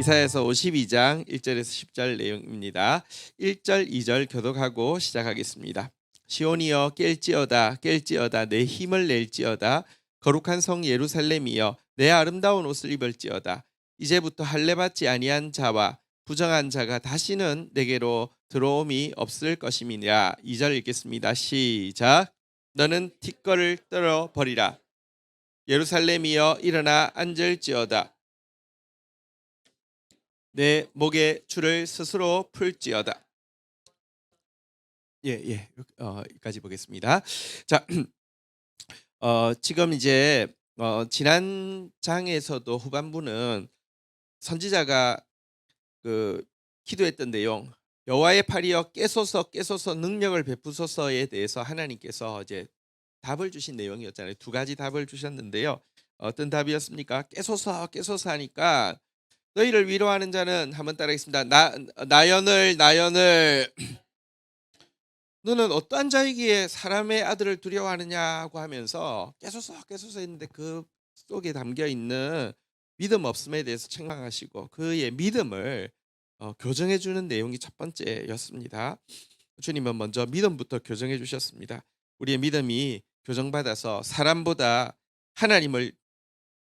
이사야서 52장 1절에서 10절 내용입니다. 1절, 2절 교독하고 시작하겠습니다. 시온이여 깰지어다 깰지어다 내 힘을 낼지어다 거룩한 성 예루살렘이여 내 아름다운 옷을 입을지어다 이제부터 할례받지 아니한 자와 부정한 자가 다시는 내게로 들어옴이 없을 것임이니라. 2절 읽겠습니다. 시작. 너는 티끌을 떨어 버리라. 예루살렘이여 일어나 앉을지어다. 내 목의 줄을 스스로 풀지어다. 여기까지 보겠습니다. 자, 지금 이제 지난 장에서도 후반부는 선지자가 기도했던 내용, 여호와의 팔이여 깨소서 깨소서 능력을 베푸소서에 대해서 하나님께서 이제 답을 주신 내용이었잖아요. 두 가지 답을 주셨는데요. 어떤 답이었습니까? 깨소서 깨소서 하니까 너희를 위로하는 자는 한번 따라하겠습니다. 나연을 너는 어떠한 자이기에 사람의 아들을 두려워하느냐고 하면서 깨소서 깨소서 했는데 그 속에 담겨 있는 믿음 없음에 대해서 책망하시고 그의 믿음을 교정해 주는 내용이 첫 번째였습니다. 주님은 먼저 믿음부터 교정해 주셨습니다. 우리의 믿음이 교정받아서 사람보다 하나님을,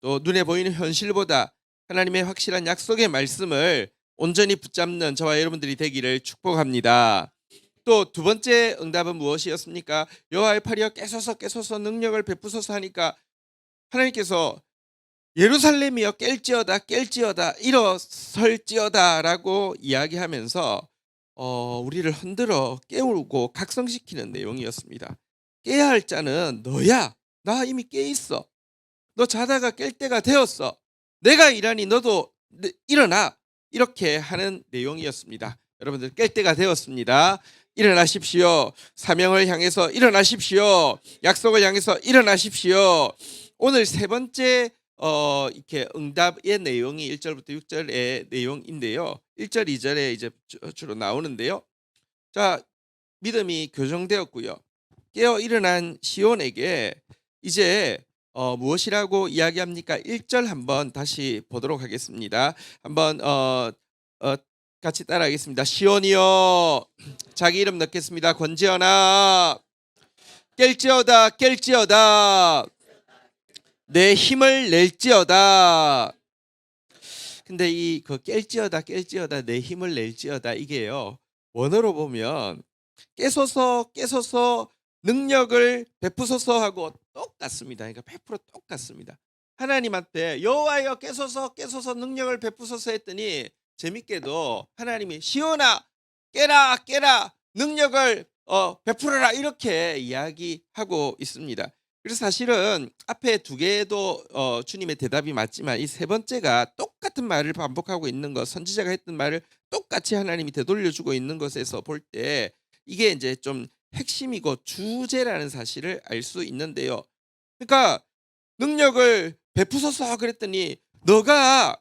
또 눈에 보이는 현실보다 하나님의 확실한 약속의 말씀을 온전히 붙잡는 저와 여러분들이 되기를 축복합니다. 또 두 번째 응답은 무엇이었습니까? 여호와의 팔이여 깨소서 깨소서 능력을 베푸소서 하니까 하나님께서 예루살렘이여 깰지어다 깰지어다 일어설지어다라고 이야기하면서 우리를 흔들어 깨우고 각성시키는 내용이었습니다. 깨야 할 자는 너야. 나 이미 깨 있어. 너 자다가 깰 때가 되었어. 내가 일하니 너도 일어나. 이렇게 하는 내용이었습니다. 여러분들 깰 때가 되었습니다. 일어나십시오. 사명을 향해서 일어나십시오. 약속을 향해서 일어나십시오. 오늘 세 번째 이렇게 응답의 내용이 1절부터 6절의 내용인데요. 1절, 2절에 이제 주로 나오는데요. 자, 믿음이 교정되었고요. 깨어 일어난 시온에게 이제 무엇이라고 이야기합니까? 1절 한번 다시 보도록 하겠습니다. 한번 같이 따라하겠습니다. 시온이여, 자기 이름 넣겠습니다. 권지어나 깰지어다 깰지어다 내 힘을 낼지어다. 근데 이 깰지어다 내 힘을 낼지어다 이게요, 원어로 보면 깨소서 깨소서 능력을 베푸소서 하고 똑같습니다. 그러니까 100% 똑같습니다. 하나님한테 여호와여 깨소서 깨소서 능력을 베푸소서 했더니 재밌게도 하나님이 시온아 깨라 깨라 능력을 베풀어라 이렇게 이야기하고 있습니다. 그래서 사실은 앞에 두 개도 주님의 대답이 맞지만 이 세 번째가 똑같은 말을 반복하고 있는 것, 선지자가 했던 말을 똑같이 하나님이 되돌려주고 있는 것에서 볼 때 이게 이제 좀 핵심이고 주제라는 사실을 알 수 있는데요. 그러니까 능력을 베푸소서 그랬더니 너가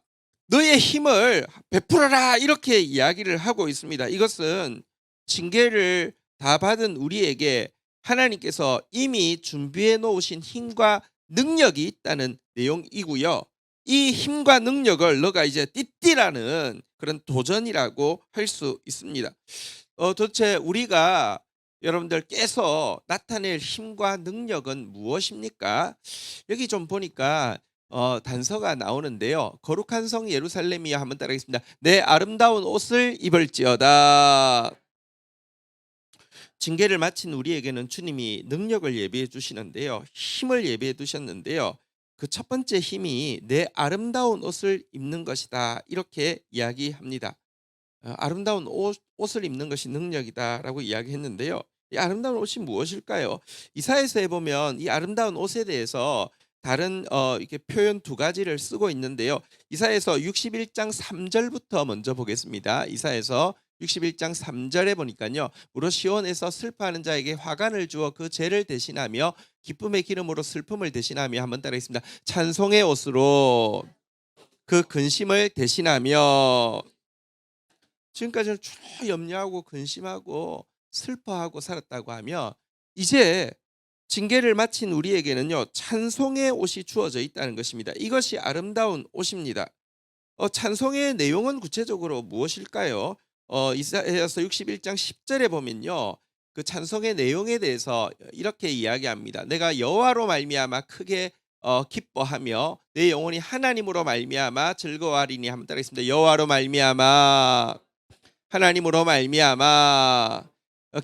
너의 힘을 베풀어라 이렇게 이야기를 하고 있습니다. 이것은 징계를 다 받은 우리에게 하나님께서 이미 준비해 놓으신 힘과 능력이 있다는 내용이고요. 이 힘과 능력을 너가 이제 띠띠라는 그런 도전이라고 할 수 있습니다. 도대체 우리가 여러분들 깨서 나타낼 힘과 능력은 무엇입니까? 여기 좀 보니까 단서가 나오는데요. 거룩한 성 예루살렘이여 한번 따라하겠습니다. 내 아름다운 옷을 입을지어다. 징계를 마친 우리에게는 주님이 능력을 예비해 주시는데요. 힘을 예비해 두셨는데요. 그 첫 번째 힘이 내 아름다운 옷을 입는 것이다. 이렇게 이야기합니다. 아름다운 옷을 입는 것이 능력이다라고 이야기했는데요. 이 아름다운 옷이 무엇일까요? 이사야서에 보면 이 아름다운 옷에 대해서 다른 이렇게 표현 두 가지를 쓰고 있는데요. 이사야서 61장 3절부터 먼저 보겠습니다. 이사야서 61장 3절에 보니까요. 무릇 시온에서 슬퍼하는 자에게 화관을 주어 그 죄를 대신하며 기쁨의 기름으로 슬픔을 대신하며 한번 따라하겠습니다. 찬송의 옷으로 그 근심을 대신하며. 지금까지는 주로 염려하고 근심하고 슬퍼하고 살았다고 하며 이제 징계를 마친 우리에게는요 찬송의 옷이 주어져 있다는 것입니다. 이것이 아름다운 옷입니다. 찬송의 내용은 구체적으로 무엇일까요? 이사야서 61장 10절에 보면요. 그 찬송의 내용에 대해서 이렇게 이야기합니다. 내가 여호와로 말미암아 크게 기뻐하며 내 영혼이 하나님으로 말미암아 즐거워하리니. 한번 따라하겠습니다. 여호와로 말미암아, 하나님으로 말미암아.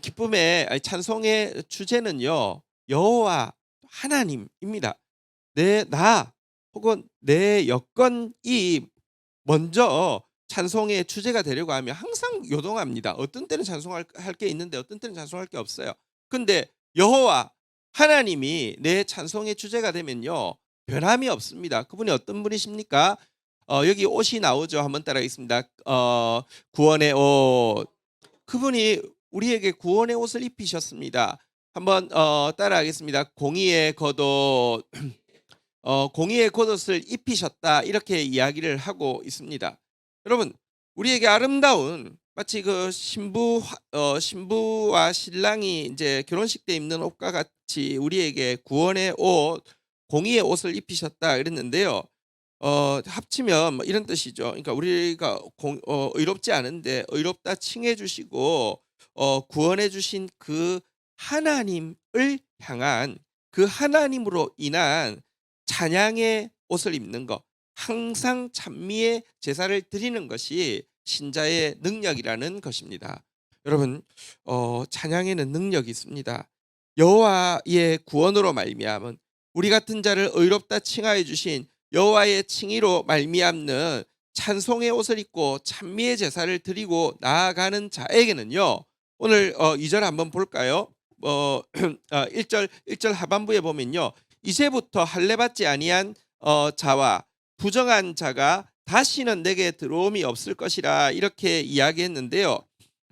기쁨의 찬송의 주제는요, 여호와 하나님입니다. 나 혹은 내 여건이 먼저 찬송의 주제가 되려고 하면 항상 요동합니다. 어떤 때는 찬송할 게 있는데 어떤 때는 찬송할 게 없어요. 근데 여호와 하나님이 내 찬송의 주제가 되면요, 변함이 없습니다. 그분이 어떤 분이십니까? 여기 옷이 나오죠. 한번 따라하겠습니다. 구원의 옷. 그분이 우리에게 구원의 옷을 입히셨습니다. 한번 따라하겠습니다. 공의의 겉옷. 공의의 겉옷을 입히셨다, 이렇게 이야기를 하고 있습니다. 여러분, 우리에게 아름다운, 마치 그 신부와 신랑이 이제 결혼식 때 입는 옷과 같이 우리에게 구원의 옷, 공의의 옷을 입히셨다 그랬는데요. 합치면 뭐 이런 뜻이죠. 그러니까 우리가 의롭지 않은데 의롭다 칭해 주시고 구원해 주신 그 하나님을 향한, 그 하나님으로 인한 찬양의 옷을 입는 것, 항상 찬미의 제사를 드리는 것이 신자의 능력이라는 것입니다. 여러분, 찬양에는 능력이 있습니다. 여호와의 구원으로 말미암은, 우리 같은 자를 의롭다 칭하여 주신 여호와의 칭의로 말미암는 찬송의 옷을 입고 찬미의 제사를 드리고 나아가는 자에게는요, 오늘 2절 한번 볼까요? 1절 하반부에 보면요, 이제부터 할례받지 아니한 자와 부정한 자가 다시는 내게 들어옴이 없을 것이라, 이렇게 이야기했는데요.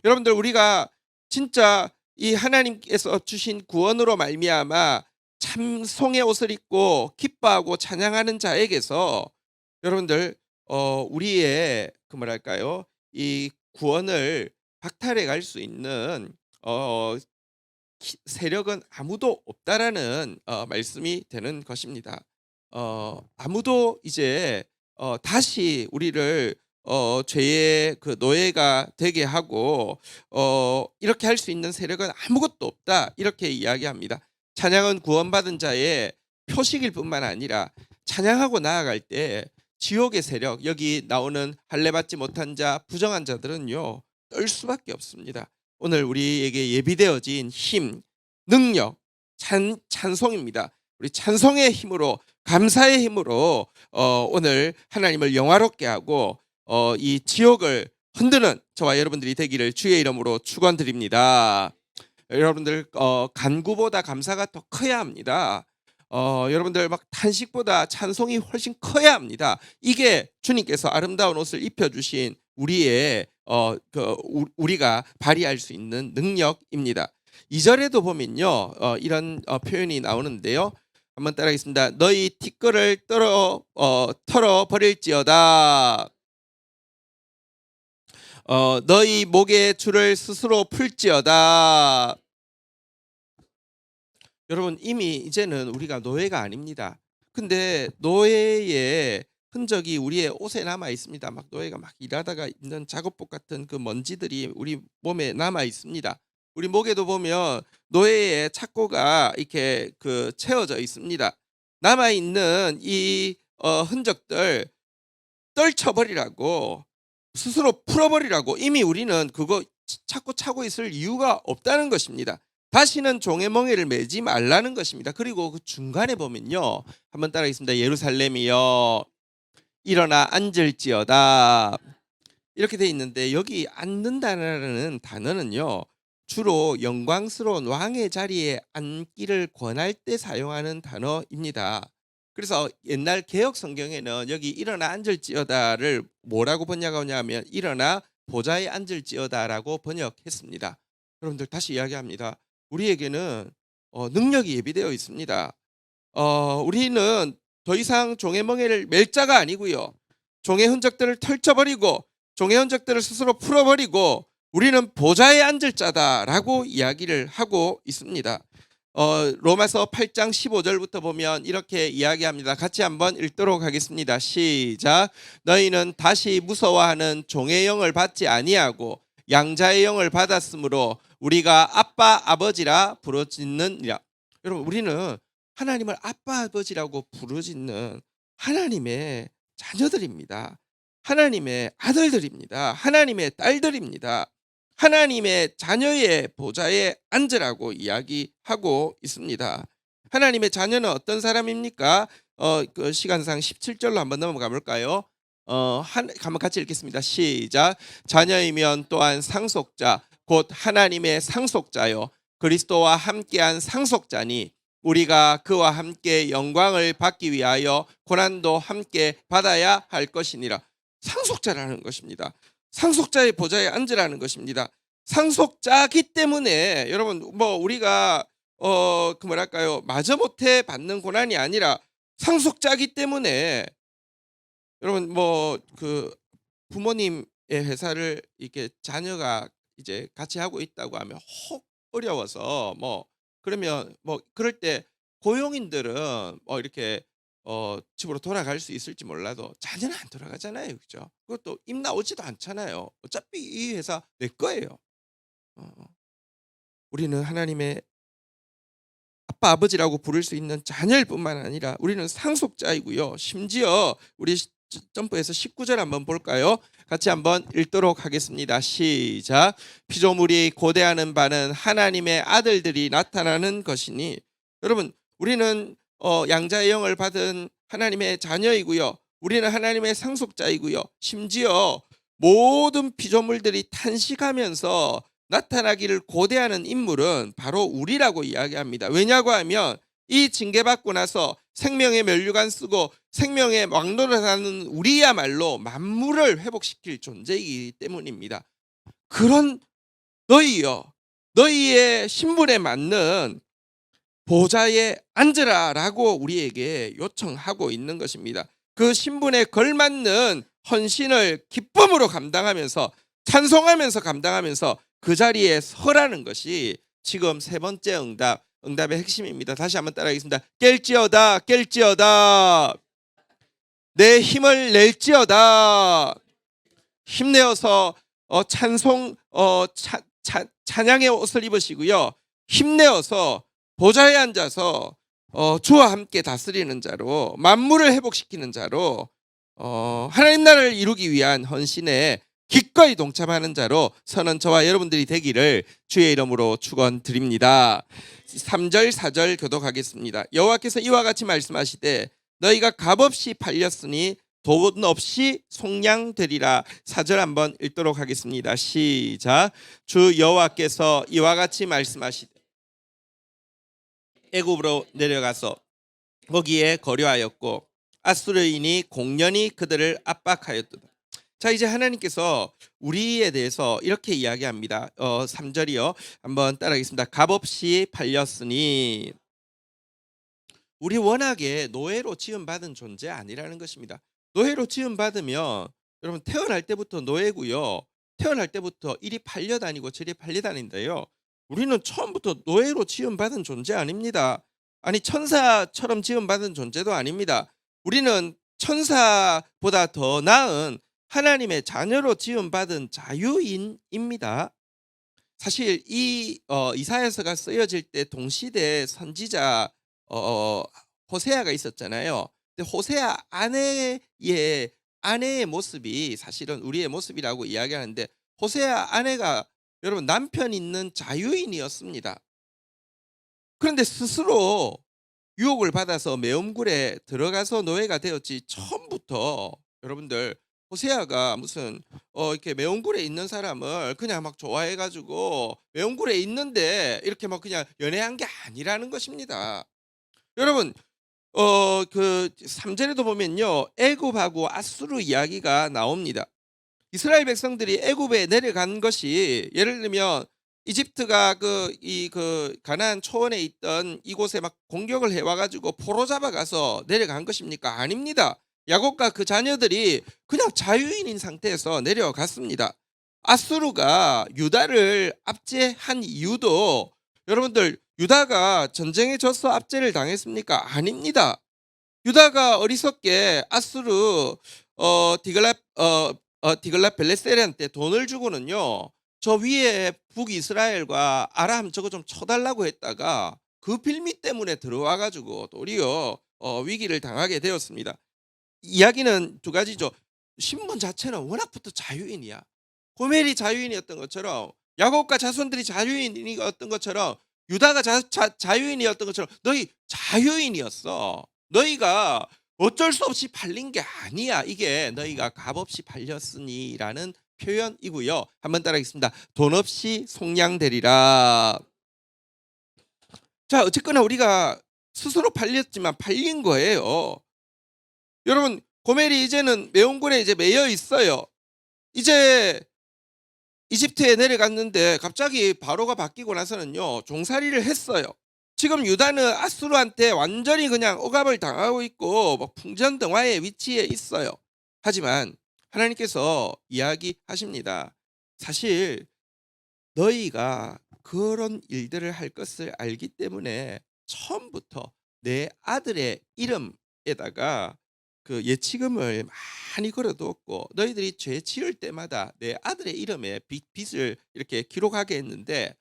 여러분들, 우리가 진짜 이 하나님께서 주신 구원으로 말미암아 찬송의 옷을 입고 기뻐하고 찬양하는 자에게서 여러분들, 우리의 그 뭐랄까요, 이 구원을 박탈해 갈 수 있는 세력은 아무도 없다라는 말씀이 되는 것입니다. 아무도 이제 다시 우리를 죄의 그 노예가 되게 하고 이렇게 할 수 있는 세력은 아무것도 없다, 이렇게 이야기합니다. 찬양은 구원받은 자의 표식일 뿐만 아니라 찬양하고 나아갈 때 지옥의 세력, 여기 나오는 할례받지 못한 자, 부정한 자들은요, 떨 수밖에 없습니다. 오늘 우리에게 예비되어진 힘, 능력, 찬송입니다. 우리 찬송의 힘으로, 감사의 힘으로 오늘 하나님을 영화롭게 하고 이 지옥을 흔드는 저와 여러분들이 되기를 주의 이름으로 축원드립니다. 여러분들, 간구보다 감사가 더 커야 합니다. 여러분들, 막 탄식보다 찬송이 훨씬 커야 합니다. 이게 주님께서 아름다운 옷을 입혀주신 우리의 우리가 발휘할 수 있는 능력입니다. 2절에도 보면요, 이런 표현이 나오는데요. 한번 따라하겠습니다. 너희 티끌을 털어 버릴지어다. 너희 목의 줄을 스스로 풀지어다. 여러분, 이미 이제는 우리가 노예가 아닙니다. 근데 노예의 흔적이 우리의 옷에 남아 있습니다. 막 노예가 막 일하다가 있는 작업복 같은 그 먼지들이 우리 몸에 남아 있습니다. 우리 목에도 보면 노예의 착고가 이렇게 그 채워져 있습니다. 남아 있는 이 흔적들 떨쳐버리라고, 스스로 풀어버리라고. 이미 우리는 그거 찾고 차고 있을 이유가 없다는 것입니다. 다시는 종의 멍에를 매지 말라는 것입니다. 그리고 그 중간에 보면요, 한번 따라하겠습니다. 예루살렘이여 일어나 앉을지어다, 이렇게 돼 있는데, 여기 앉는다는 단어는요, 주로 영광스러운 왕의 자리에 앉기를 권할 때 사용하는 단어입니다. 그래서 옛날 개역 성경에는 여기 일어나 앉을지어다를 뭐라고 번역하냐면 일어나 보좌에 앉을지어다라고 번역했습니다. 여러분들, 다시 이야기합니다. 우리에게는 능력이 예비되어 있습니다. 우리는 더 이상 종의 멍에를 맬 자가 아니고요, 종의 흔적들을 털쳐버리고 종의 흔적들을 스스로 풀어버리고 우리는 보좌에 앉을 자다라고 이야기를 하고 있습니다. 로마서 8장 15절부터 보면 이렇게 이야기합니다. 같이 한번 읽도록 하겠습니다. 시작. 너희는 다시 무서워하는 종의 영을 받지 아니하고 양자의 영을 받았으므로 우리가 아빠 아버지라 부르짖느니라. 여러분, 우리는 하나님을 아빠 아버지라고 부르짖는 하나님의 자녀들입니다. 하나님의 아들들입니다. 하나님의 딸들입니다. 하나님의 자녀의 보좌에 앉으라고 이야기하고 있습니다. 하나님의 자녀는 어떤 사람입니까? 그 시간상 17절로 한번 넘어가 볼까요? 한번 같이 읽겠습니다. 시작. 자녀이면 또한 상속자 곧 하나님의 상속자요 그리스도와 함께한 상속자니 우리가 그와 함께 영광을 받기 위하여 고난도 함께 받아야 할 것이니라. 상속자라는 것입니다. 상속자의 보좌에 앉으라는 것입니다. 상속자기 때문에 여러분 우리가 그 뭐랄까요 마저못해 받는 고난이 아니라 상속자기 때문에 여러분 그 부모님의 회사를 이렇게 자녀가 이제 같이 하고 있다고 하면 혹 어려워서 그러면 그럴 때 고용인들은 이렇게 집으로 돌아갈 수 있을지 몰라도 자녀는 안 돌아가잖아요, 그죠? 그것도 입 나오지도 않잖아요. 어차피 이 회사 내 거예요. 우리는 하나님의 아빠 아버지라고 부를 수 있는 자녀일 뿐만 아니라 우리는 상속자이고요. 심지어 우리 점프해서 19절 한번 볼까요? 같이 한번 읽도록 하겠습니다. 시작. 피조물이 고대하는 바는 하나님의 아들들이 나타나는 것이니. 여러분, 우리는 양자의 영을 받은 하나님의 자녀이고요. 우리는 하나님의 상속자이고요. 심지어 모든 피조물들이 탄식하면서 나타나기를 고대하는 인물은 바로 우리라고 이야기합니다. 왜냐고 하면 이 징계받고 나서 생명의 면류관 쓰고 생명의 왕노릇하는 우리야말로 만물을 회복시킬 존재이기 때문입니다. 그런 너희여, 너희의 신분에 맞는 보좌에 앉으라라고 우리에게 요청하고 있는 것입니다. 그 신분에 걸맞는 헌신을 기쁨으로 감당하면서 찬송하면서 감당하면서 그 자리에 서라는 것이 지금 세 번째 응답의 핵심입니다. 다시 한번 따라하겠습니다. 깰지어다 깰지어다 내 힘을 낼지어다. 힘내어서 찬양의 옷을 입으시고요. 힘내어서 보좌에 앉아서 주와 함께 다스리는 자로 만물을 회복시키는 자로 하나님 나라를 이루기 위한 헌신에 기꺼이 동참하는 자로 서는 저와 여러분들이 되기를 주의 이름으로 축원드립니다. 3절 4절 교독하겠습니다. 여호와께서 이와 같이 말씀하시되 너희가 값없이 팔렸으니 돈 없이 속량되리라. 4절 한번 읽도록 하겠습니다. 시작. 주 여호와께서 이와 같이 말씀하시되 애굽으로 내려가서 거기에 거류하였고 아수르인이 공연히 그들을 압박하였도다. 자, 이제 하나님께서 우리에 대해서 이렇게 이야기합니다. 3절이요. 한번 따라하겠습니다. 값없이 팔렸으니. 우리 워낙에 노예로 지음받은 존재 아니라는 것입니다. 노예로 지음받으면 여러분 태어날 때부터 노예고요. 태어날 때부터 이리 팔려다니고 저리 팔려다닌다요. 우리는 처음부터 노예로 지음받은 존재 아닙니다. 아니 천사처럼 지음받은 존재도 아닙니다. 우리는 천사보다 더 나은 하나님의 자녀로 지음받은 자유인입니다. 사실 이 이사야서가 쓰여질 때 동시대 선지자 호세아가 있었잖아요. 근데 호세아 아내의 모습이 사실은 우리의 모습이라고 이야기하는데 호세아 아내가 여러분 남편 있는 자유인이었습니다. 그런데 스스로 유혹을 받아서 매음굴에 들어가서 노예가 되었지 처음부터 여러분들 호세아가 무슨 이렇게 매운굴에 있는 사람을 그냥 막 좋아해가지고 매운굴에 있는데 이렇게 막 그냥 연애한 게 아니라는 것입니다. 여러분 그 3절에도 보면요 애굽하고 아수르 이야기가 나옵니다. 이스라엘 백성들이 애굽에 내려간 것이 예를 들면 이집트가 그 가나안 초원에 있던 이곳에 막 공격을 해와가지고 포로 잡아가서 내려간 것입니까? 아닙니다. 야곱과 그 자녀들이 그냥 자유인인 상태에서 내려갔습니다. 아수르가 유다를 압제한 이유도 여러분들 유다가 전쟁에 져서 압제를 당했습니까? 아닙니다. 유다가 어리석게 아수르 디글랏 빌레셀한테 돈을 주고는요. 저 위에 북이스라엘과 아람 저거 좀 쳐달라고 했다가 그 빌미 때문에 들어와 가지고 도리어 위기를 당하게 되었습니다. 이야기는 두 가지죠. 신분 자체는 워낙부터 자유인이야. 고멜이 자유인이었던 것처럼 야곱과 자손들이 자유인이었던 것처럼 유다가 자유인이었던 것처럼 너희 자유인이었어. 너희가 어쩔 수 없이 팔린 게 아니야. 이게 너희가 값없이 팔렸으니라는 표현이고요. 한번 따라하겠습니다. 돈 없이 속량되리라. 자, 어쨌거나 우리가 스스로 팔렸지만 팔린 거예요. 여러분, 고멜이 이제는 매운굴에 이제 매여 있어요. 이제 이집트에 내려갔는데 갑자기 바로가 바뀌고 나서는요. 종살이를 했어요. 지금 유다는 아수르한테 완전히 그냥 억압을 당하고 있고 뭐 풍전등화의 위치에 있어요. 하지만 하나님께서 이야기하십니다. 사실 너희가 그런 일들을 할 것을 알기 때문에 처음부터 내 아들의 이름에다가 그 예치금을 많이 걸어두었고 너희들이 죄 지을 때마다 내 아들의 이름에 빚을 이렇게 기록하게 했는데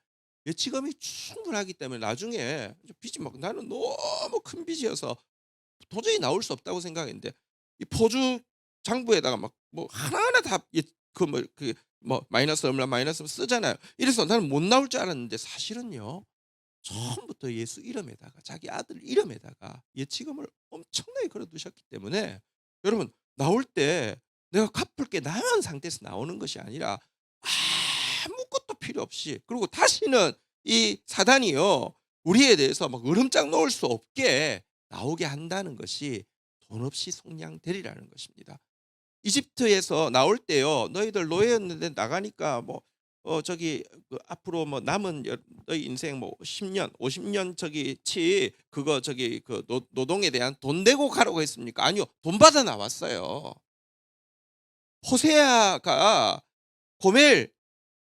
예치금이 충분하기 때문에 나중에 빚이 막 나는 너무 큰 빚이어서 도저히 나올 수 없다고 생각했는데 이 포주 장부에다가 막 뭐 하나하나 다 마이너스 얼마 마이너스 쓰잖아요. 이래서 나는 못 나올 줄 알았는데 사실은요. 처음부터 예수 이름에다가 자기 아들 이름에다가 예치금을 엄청나게 걸어 두셨기 때문에 여러분 나올 때 내가 갚을 게 남은 상태에서 나오는 것이 아니라 아무것도 필요 없이 그리고 다시는 이 사단이요. 우리에 대해서 막 으름장 놓을 수 없게 나오게 한다는 것이 돈 없이 속량되리라는 것입니다. 이집트에서 나올 때요. 너희들 노예였는데 나가니까 뭐 저기 그 앞으로 뭐 남은 너희 인생 뭐 10년, 50년 저기 치 그거 저기 그 노동에 대한 돈 내고 가라고 했습니까? 아니요. 돈 받아 나왔어요. 호세아가 고멜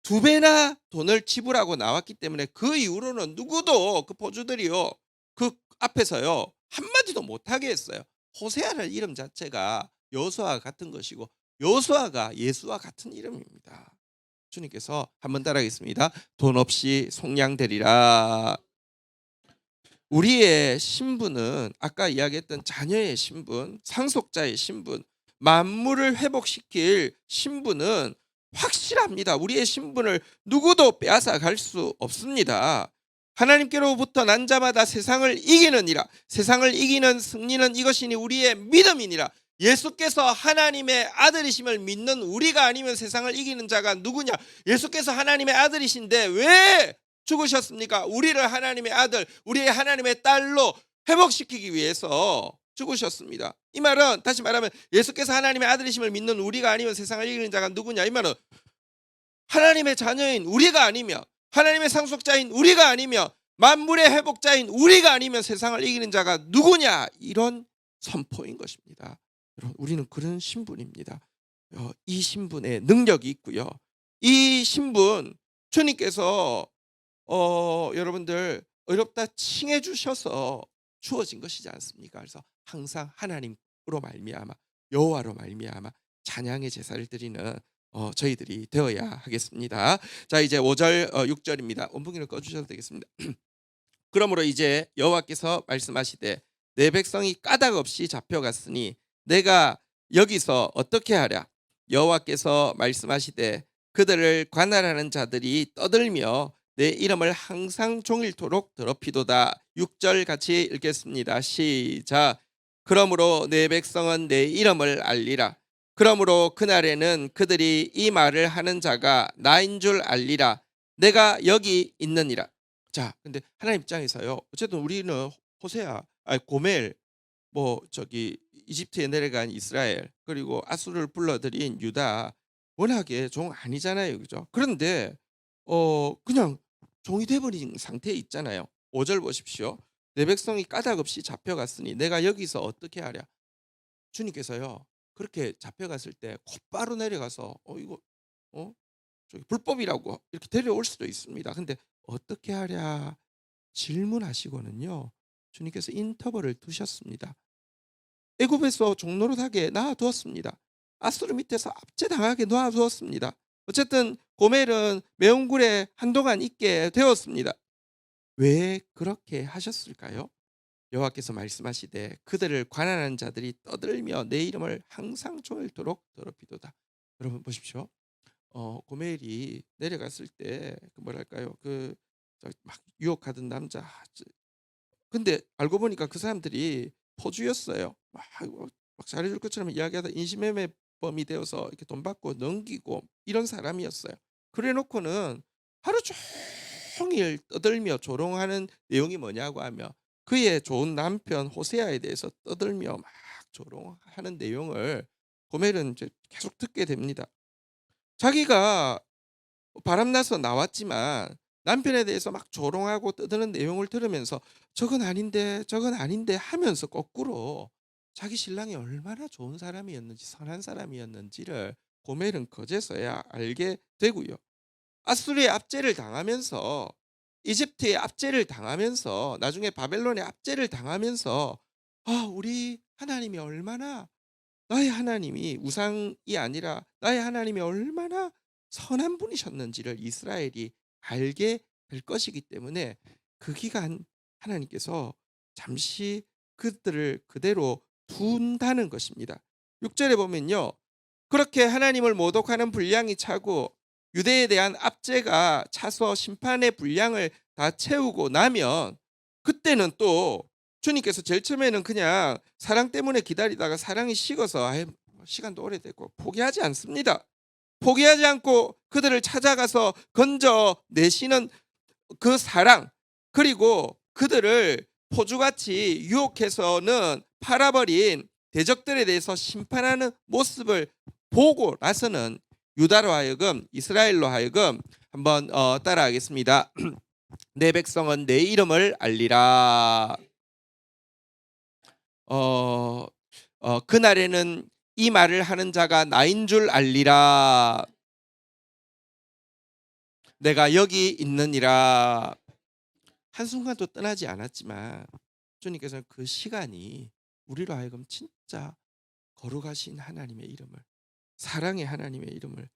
두 배나 돈을 지불하고 나왔기 때문에 그 이후로는 누구도 그 포주들이요. 그 앞에서요. 한마디도 못하게 했어요. 호세아라는 이름 자체가 여호수아와 같은 것이고 여호수아가 예수와 같은 이름입니다. 주님께서 한번 따라하겠습니다. 돈 없이 속량되리라. 우리의 신분은 아까 이야기했던 자녀의 신분, 상속자의 신분, 만물을 회복시킬 신분은 확실합니다. 우리의 신분을 누구도 빼앗아 갈 수 없습니다. 하나님께로부터 난 자마다 세상을 이기느니라. 세상을 이기는 승리는 이것이니 우리의 믿음이니라. 예수께서 하나님의 아들이심을 믿는 우리가 아니면 세상을 이기는 자가 누구냐? 예수께서 하나님의 아들이신데 왜 죽으셨습니까? 우리를 하나님의 아들, 우리의 하나님의 딸로 회복시키기 위해서 죽으셨습니다. 이 말은 다시 말하면 예수께서 하나님의 아들이심을 믿는 우리가 아니면 세상을 이기는 자가 누구냐? 이 말은 하나님의 자녀인 우리가 아니면 하나님의 상속자인 우리가 아니면 만물의 회복자인 우리가 아니면 세상을 이기는 자가 누구냐? 이런 선포인 것입니다. 여러분, 우리는 그런 신분입니다. 이 신분에 능력이 있고요. 이 신분 주님께서 여러분들 어렵다 칭해 주셔서 주어진 것이지 않습니까? 그래서 항상 하나님으로 말미암아 여호와로 말미암아 찬양의 제사를 드리는 저희들이 되어야 하겠습니다. 자, 이제 5절 6절입니다. 원풍기를 꺼 주셔도 되겠습니다. 그러므로 이제 여호와께서 말씀하시되 내 백성이 까닭 없이 잡혀갔으니 내가 여기서 어떻게 하랴? 여호와께서 말씀하시되 그들을 관할하는 자들이 떠들며 내 이름을 항상 종일토록 더럽히도다. 6절 같이 읽겠습니다. 시작. 그러므로 내 백성은 내 이름을 알리라. 그러므로 그날에는 그들이 이 말을 하는 자가 나인 줄 알리라. 내가 여기 있느니라. 자, 근데 하나님 입장에서요. 어쨌든 우리는 호세아, 고멜, 뭐 저기 이집트에 내려간 이스라엘 그리고 아수르를 불러들인 유다 워낙에 종 아니잖아요, 그죠? 그런데 그냥 종이 돼버린 상태에 있잖아요. 5절 보십시오. 내 백성이 까닭 없이 잡혀갔으니 내가 여기서 어떻게 하랴? 주님께서요 그렇게 잡혀갔을 때 곧바로 내려가서 이거 저기 불법이라고 이렇게 데려올 수도 있습니다. 근데 어떻게 하랴? 질문하시고는요. 주님께서 인터벌을 두셨습니다. 애굽에서 종노릇하게 놔두었습니다. 아수르 밑에서 압제당하게 놔두었습니다. 어쨌든 고멜은 매운 굴에 한동안 있게 되었습니다. 왜 그렇게 하셨을까요? 여호와께서 말씀하시되 그들을 관한하는 자들이 떠들며 내 이름을 항상 종일토록 더럽히도다. 여러분 보십시오. 고멜이 내려갔을 때 뭐랄까요? 막 유혹하던 남자. 근데 알고 보니까 그 사람들이 포주였어요. 막 잘해줄 것처럼 이야기하다 인신매매범이 되어서 이렇게 돈 받고 넘기고 이런 사람이었어요. 그래놓고는 하루 종일 떠들며 조롱하는 내용이 뭐냐고 하면 그의 좋은 남편 호세아에 대해서 떠들며 막 조롱하는 내용을 고멜은 이제 계속 듣게 됩니다. 자기가 바람나서 나왔지만 남편에 대해서 막 조롱하고 떠드는 내용을 들으면서 저건 아닌데 저건 아닌데 하면서 거꾸로 자기 신랑이 얼마나 좋은 사람이었는지 선한 사람이었는지를 고멜은 그제서야 알게 되고요. 아수르의 압제를 당하면서 이집트의 압제를 당하면서 나중에 바벨론의 압제를 당하면서 우리 하나님이 얼마나 나의 하나님이 우상이 아니라 나의 하나님이 얼마나 선한 분이셨는지를 이스라엘이 알게 될 것이기 때문에 그 기간 하나님께서 잠시 그들을 그대로 둔다는 것입니다. 6절에 보면요. 그렇게 하나님을 모독하는 분량이 차고 유대에 대한 압제가 차서 심판의 분량을 다 채우고 나면 그때는 또 주님께서 제일 처음에는 그냥 사랑 때문에 기다리다가 사랑이 식어서 시간도 오래됐고 포기하지 않습니다. 포기하지 않고 그들을 찾아가서 건져내시는 그 사랑, 그리고 그들을 포주같이 유혹해서는 팔아버린 대적들에 대해서 심판하는 모습을 보고 나서는 유다로 하여금 이스라엘로 하여금 한번 따라하겠습니다. 내 백성은 내 이름을 알리라. 그날에는 이 말을 하는 자가 나인 줄 알리라. 내가 여기 있느니라. 한순간도 떠나지 않았지만 주님께서는 그 시간이 우리로 하여금 진짜 거룩하신 하나님의 이름을, 사랑의 하나님의 이름을,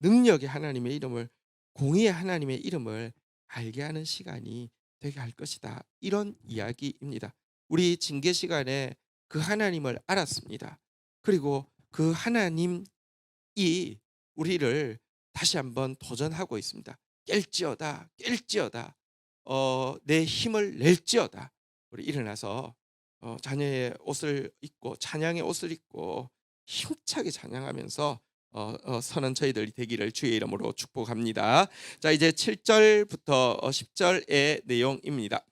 능력의 하나님의 이름을, 공의의 하나님의 이름을 알게 하는 시간이 되게 할 것이다. 이런 이야기입니다. 우리 징계 시간에 그 하나님을 알았습니다. 그리고 그 하나님이 우리를 다시 한번 도전하고 있습니다. 깰지어다, 깰지어다, 내 힘을 낼지어다. 우리 일어나서 자녀의 옷을 입고 찬양의 옷을 입고 힘차게 찬양하면서 선한 저희들이 되기를 주의 이름으로 축복합니다. 자, 이제 7절부터 10절의 내용입니다.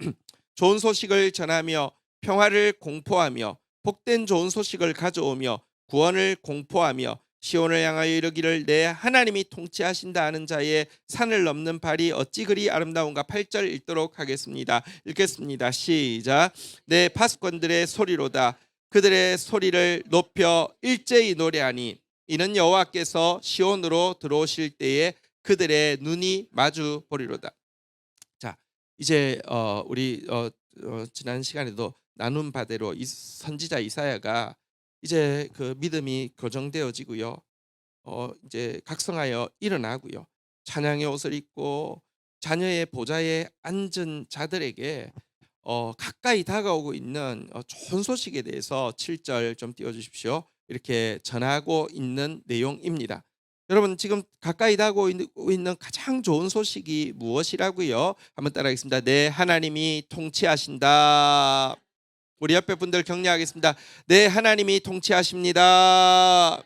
좋은 소식을 전하며 평화를 공포하며 복된 좋은 소식을 가져오며 구원을 공포하며 시온을 향하여 이르기를 내 하나님이 통치하신다 하는 자의 산을 넘는 발이 어찌 그리 아름다운가. 8절 읽도록 하겠습니다. 읽겠습니다. 시작. 내 파수꾼들의 소리로다. 그들의 소리를 높여 일제히 노래하니 이는 여호와께서 시온으로 들어오실 때에 그들의 눈이 마주 보리로다. 자, 이제 우리 지난 시간에도 나눈 바대로 이 선지자 이사야가 이제 그 믿음이 교정되어지고요. 이제 각성하여 일어나고요. 찬양의 옷을 입고 자녀의 보좌에 앉은 자들에게 가까이 다가오고 있는 좋은 소식에 대해서 7절 좀 띄워주십시오. 이렇게 전하고 있는 내용입니다. 여러분, 지금 가까이 다가오고 있는 가장 좋은 소식이 무엇이라고요? 한번 따라하겠습니다. 내 하나님이 통치하신다. 우리 옆에 분들 격려하겠습니다. 내 하나님이 통치하십니다.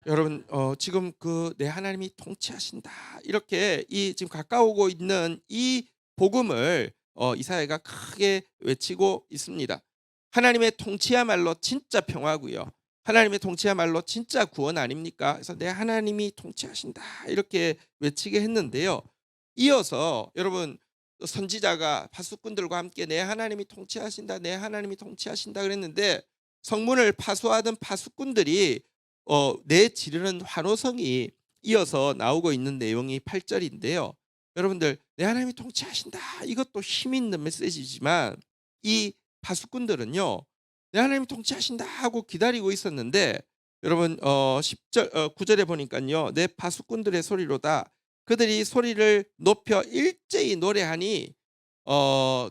여러분, 지금 그 내 하나님이 통치하신다, 이렇게 이 지금 가까우고 있는 이 복음을 이사야가 크게 외치고 있습니다. 하나님의 통치야말로 진짜 평화고요. 하나님의 통치야말로 진짜 구원 아닙니까? 그래서 내 하나님이 통치하신다 이렇게 외치게 했는데요. 이어서 여러분, 선지자가 파수꾼들과 함께 내 하나님이 통치하신다, 내 하나님이 통치하신다 그랬는데 성문을 파수하던 파수꾼들이 내지르는 환호성이 이어서 나오고 있는 내용이 8절인데요. 여러분들 내 하나님이 통치하신다. 이것도 힘 있는 메시지지만 이 파수꾼들은요. 내 하나님이 통치하신다 하고 기다리고 있었는데 여러분 10절 9절에 보니까요. 내 파수꾼들의 소리로다. 그들이 소리를 높여 일제히 노래하니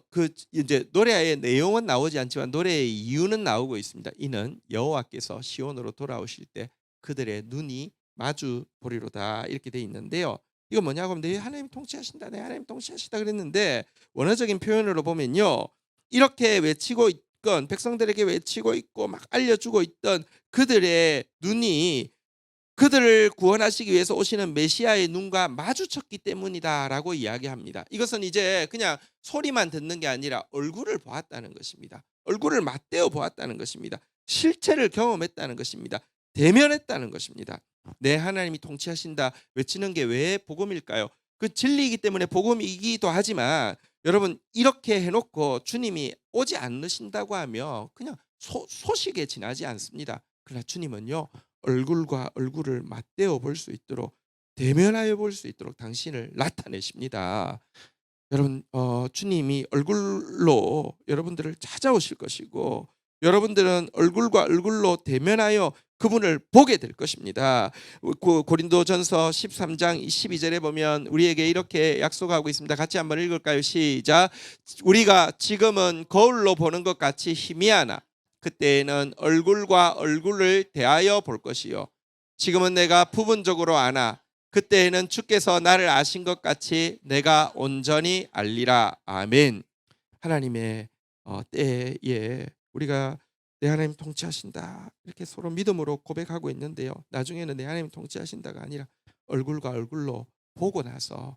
그 이제 노래의 내용은 나오지 않지만 노래의 이유는 나오고 있습니다. 이는 여호와께서 시온으로 돌아오실 때 그들의 눈이 마주 보리로다 이렇게 돼 있는데요. 이거 뭐냐고 하면 내 하나님 통치하신다. 내 하나님 통치하신다 그랬는데 원어적인 표현으로 보면요. 이렇게 외치고 있건 백성들에게 외치고 있고 막 알려주고 있던 그들의 눈이 그들을 구원하시기 위해서 오시는 메시아의 눈과 마주쳤기 때문이다라고 이야기합니다. 이것은 이제 그냥 소리만 듣는 게 아니라 얼굴을 보았다는 것입니다. 얼굴을 맞대어 보았다는 것입니다. 실체를 경험했다는 것입니다. 대면했다는 것입니다. 내 하나님이 통치하신다 외치는 게 왜 복음일까요? 그 진리이기 때문에 복음이기도 하지만 여러분 이렇게 해놓고 주님이 오지 않으신다고 하면 그냥 소식에 지나지 않습니다. 그러나 주님은요. 얼굴과 얼굴을 맞대어 볼 수 있도록 대면하여 볼 수 있도록 당신을 나타내십니다. 여러분 주님이 얼굴로 여러분들을 찾아오실 것이고 여러분들은 얼굴과 얼굴로 대면하여 그분을 보게 될 것입니다. 고린도전서 13장 12절에 보면 우리에게 이렇게 약속하고 있습니다. 같이 한번 읽을까요? 시작. 우리가 지금은 거울로 보는 것 같이 희미하나 그때에는 얼굴과 얼굴을 대하여 볼 것이요 지금은 내가 부분적으로 아나 그때에는 주께서 나를 아신 것 같이 내가 온전히 알리라. 아멘. 하나님의 때에 우리가 내 하나님 통치하신다 이렇게 서로 믿음으로 고백하고 있는데요. 나중에는 내 하나님 통치하신다가 아니라 얼굴과 얼굴로 보고 나서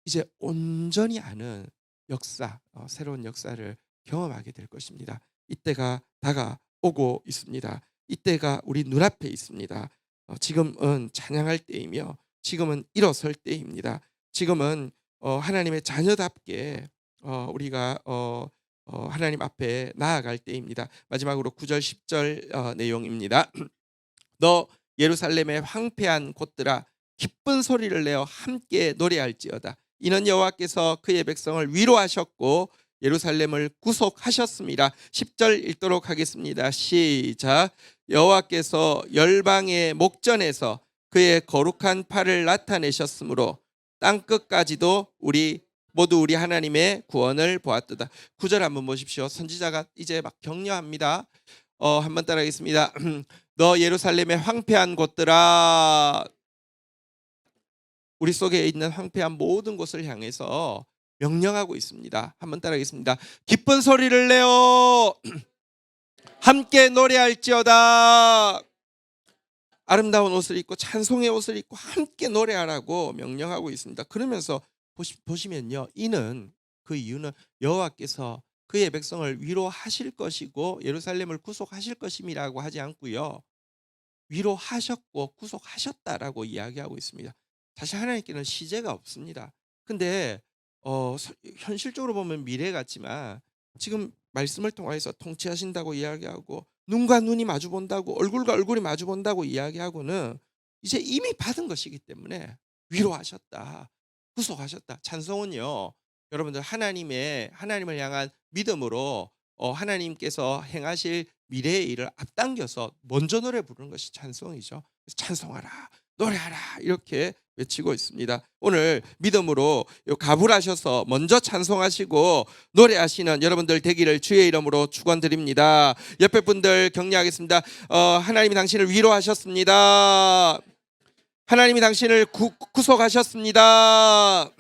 이제 온전히 아는 역사, 새로운 역사를 경험하게 될 것입니다. 이때가 다가오고 있습니다. 이때가 우리 눈앞에 있습니다. 지금은 찬양할 때이며 지금은 일어설 때입니다. 지금은 하나님의 자녀답게 우리가 하나님 앞에 나아갈 때입니다. 마지막으로 9절 10절 내용입니다. 너 예루살렘의 황폐한 곳들아 기쁜 소리를 내어 함께 노래할지어다. 이는 여호와께서 그의 백성을 위로하셨고 예루살렘을 구속하셨습니다. 10절 읽도록 하겠습니다. 시작. 여호와께서 열방의 목전에서 그의 거룩한 팔을 나타내셨으므로 땅끝까지도 모두 우리 하나님의 구원을 보았도다. 9절 한번 보십시오. 선지자가 이제 막 격려합니다. 한번 따라하겠습니다. 너 예루살렘의 황폐한 곳들아. 우리 속에 있는 황폐한 모든 곳을 향해서 명령하고 있습니다. 한번 따라하겠습니다. 기쁜 소리를 내어 함께 노래할지어다. 아름다운 옷을 입고 찬송의 옷을 입고 함께 노래하라고 명령하고 있습니다. 그러면서 보시면요. 그 이유는 여호와께서 그의 백성을 위로하실 것이고 예루살렘을 구속하실 것임이라고 하지 않고요. 위로하셨고 구속하셨다라고 이야기하고 있습니다. 사실 하나님께는 시제가 없습니다. 근데 현실적으로 보면 미래 같지만 지금 말씀을 통해서 통치하신다고 이야기하고 눈과 눈이 마주 본다고 얼굴과 얼굴이 마주 본다고 이야기하고는 이제 이미 받은 것이기 때문에 위로하셨다. 구속하셨다. 찬송은요. 여러분들 하나님을 향한 믿음으로 하나님께서 행하실 미래의 일을 앞당겨서 먼저 노래 부르는 것이 찬송이죠. 그래서 찬송하라. 노래하라 이렇게 외치고 있습니다. 오늘 믿음으로 가불하셔서 먼저 찬송하시고 노래하시는 여러분들 되기를 주의 이름으로 축원드립니다. 옆에 분들 격려하겠습니다. 하나님이 당신을 위로하셨습니다. 하나님이 당신을 구속하셨습니다.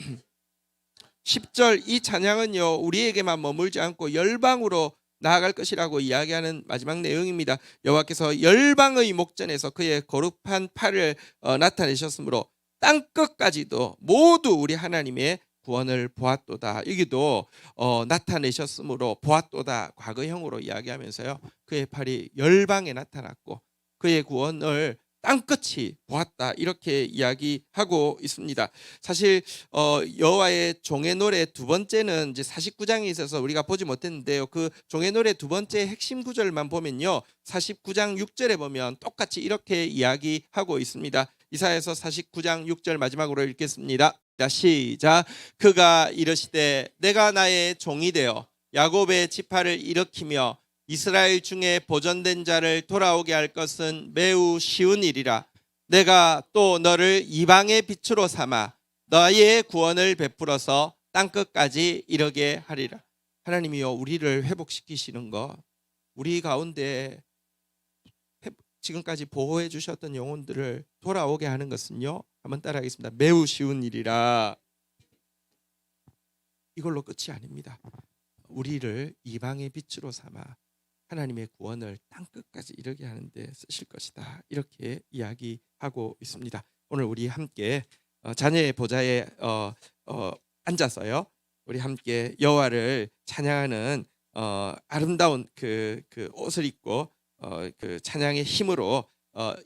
10절 이 찬양은요 우리에게만 머물지 않고 열방으로 나아갈 것이라고 이야기하는 마지막 내용입니다. 여호와께서 열방의 목전에서 그의 거룩한 팔을 나타내셨으므로 땅끝까지도 모두 우리 하나님의 구원을 보았도다. 여기도 나타내셨으므로 보았도다 과거형으로 이야기하면서요 그의 팔이 열방에 나타났고 그의 구원을 땅끝이 보았다 이렇게 이야기하고 있습니다. 사실 여호와의 종의 노래 두 번째는 이제 49장에 있어서 우리가 보지 못했는데요. 그 종의 노래 두 번째 핵심 구절만 보면요. 49장 6절에 보면 똑같이 이렇게 이야기하고 있습니다. 이사야서 49장 6절 마지막으로 읽겠습니다. 자, 시작. 그가 이르시되 내가 나의 종이 되어 야곱의 지파를 일으키며 이스라엘 중에 보존된 자를 돌아오게 할 것은 매우 쉬운 일이라. 내가 또 너를 이방의 빛으로 삼아 너의 구원을 베풀어서 땅끝까지 이르게 하리라. 하나님이여, 우리를 회복시키시는 것, 우리 가운데 지금까지 보호해 주셨던 영혼들을 돌아오게 하는 것은요, 한번 따라하겠습니다. 매우 쉬운 일이라. 이걸로 끝이 아닙니다. 우리를 이방의 빛으로 삼아 하나님의 구원을 땅끝까지 이르게 하는데 쓰실 것이다, 이렇게 이야기하고 있습니다. 오늘 우리 함께 자녀의 보좌에 앉아서요, 우리 함께 여호와를 찬양하는 아름다운 그 옷을 입고 그 찬양의 힘으로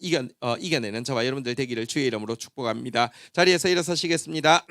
이겨내는 저와 여러분들 되기를 주의 이름으로 축복합니다. 자리에서 일어서시겠습니다.